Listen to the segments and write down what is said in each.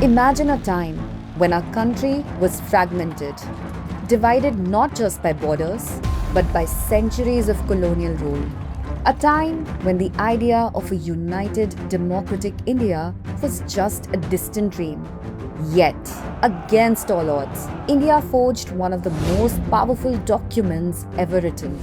Imagine a time when our country was fragmented, divided not just by borders, but by centuries of colonial rule. A time when the idea of a united democratic India was just a distant dream. Yet, against all odds, India forged one of the most powerful documents ever written.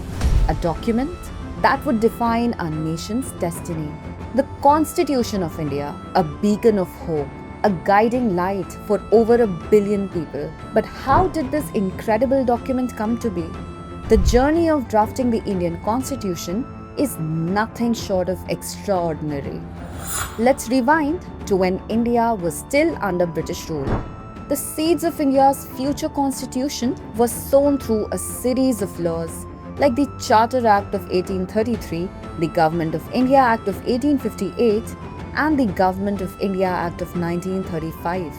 A document that would define our nation's destiny. The Constitution of India, a beacon of hope, a guiding light for over 1 billion people. But how did this incredible document come to be? The journey of drafting the Indian Constitution is nothing short of extraordinary. Let's rewind to when India was still under British rule. The seeds of India's future constitution were sown through a series of laws like the Charter Act of 1833, the Government of India Act of 1858, and the Government of India Act of 1935.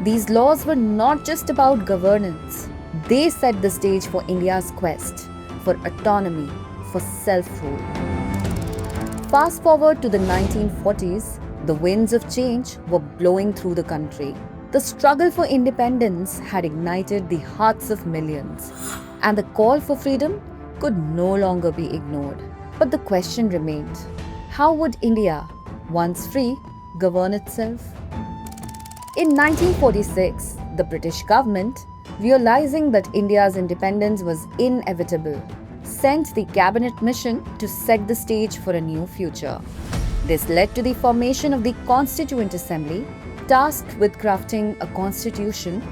These laws were not just about governance. They set the stage for India's quest for autonomy, for self-rule. Fast forward to the 1940s, the winds of change were blowing through the country. The struggle for independence had ignited the hearts of millions, and the call for freedom could no longer be ignored. But the question remained, how would India, once free, govern itself? In 1946, the British government, realizing that India's independence was inevitable, sent the cabinet mission to set the stage for a new future. This led to the formation of the Constituent Assembly, tasked with crafting a constitution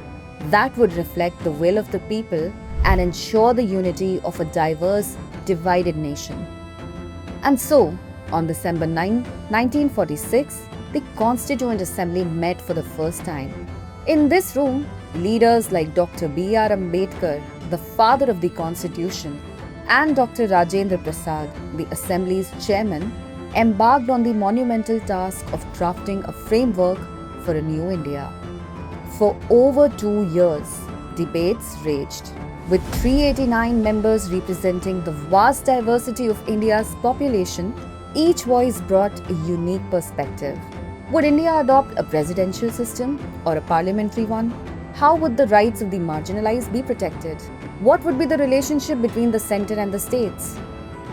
that would reflect the will of the people and ensure the unity of a diverse, divided nation. And so, on December 9, 1946, the Constituent Assembly met for the first time. In this room, leaders like Dr. B.R. Ambedkar, the father of the Constitution, and Dr. Rajendra Prasad, the Assembly's chairman, embarked on the monumental task of drafting a framework for a new India. For over 2 years, debates raged, with 389 members representing the vast diversity of India's population. Each voice brought a unique perspective. Would India adopt a presidential system or a parliamentary one? How would the rights of the marginalized be protected? What would be the relationship between the center and the states?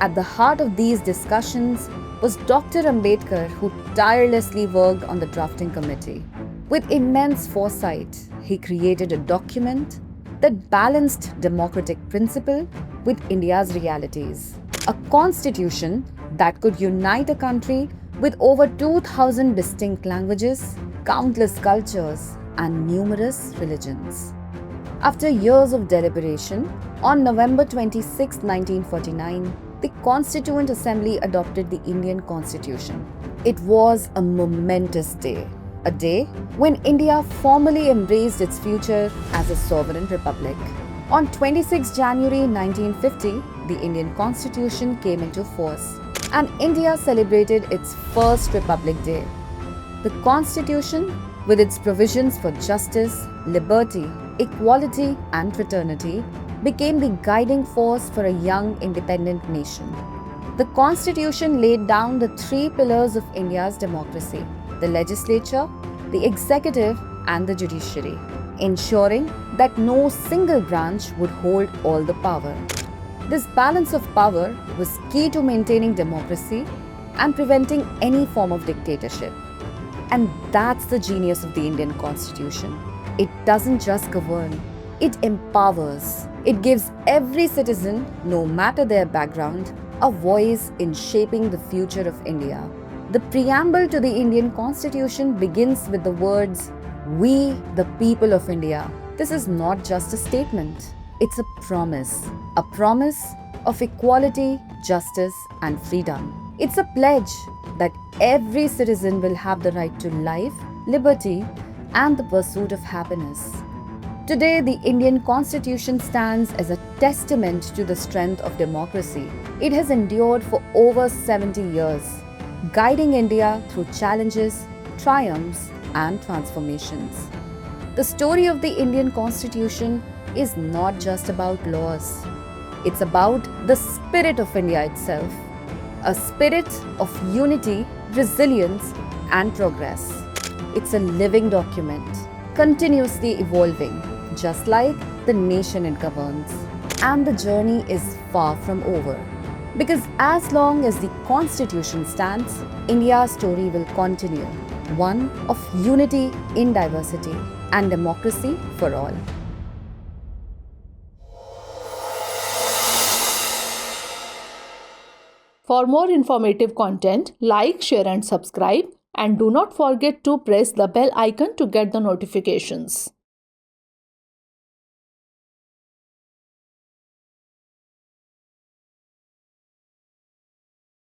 At the heart of these discussions was Dr. Ambedkar, who tirelessly worked on the drafting committee. With immense foresight, he created a document that balanced democratic principle with India's realities. A constitution that could unite a country with over 2,000 distinct languages, countless cultures, and numerous religions. After years of deliberation, on November 26, 1949, the Constituent Assembly adopted the Indian Constitution. It was a momentous day, a day when India formally embraced its future as a sovereign republic. On 26 January 1950, the Indian Constitution came into force, and India celebrated its first Republic Day. The Constitution, with its provisions for justice, liberty, equality, and fraternity, became the guiding force for a young independent nation. The Constitution laid down the 3 pillars of India's democracy: the legislature, the executive, and the judiciary, ensuring that no single branch would hold all the power. This balance of power was key to maintaining democracy and preventing any form of dictatorship. And that's the genius of the Indian Constitution. It doesn't just govern, it empowers. It gives every citizen, no matter their background, a voice in shaping the future of India. The preamble to the Indian Constitution begins with the words, "We, the people of India." This is not just a statement, it's a promise of equality, justice, and freedom. It's a pledge that every citizen will have the right to life, liberty, and the pursuit of happiness. Today, the Indian Constitution stands as a testament to the strength of democracy. It has endured for over 70 years, guiding India through challenges, triumphs, and transformations. The story of the Indian Constitution is not just about laws. It's about the spirit of India itself, a spirit of unity, resilience, and progress. It's a living document, continuously evolving, just like the nation it governs. And the journey is far from over. Because as long as the Constitution stands, India's story will continue, one of unity in diversity and democracy for all. For more informative content, like, share and subscribe, and do not forget to press the bell icon to get the notifications.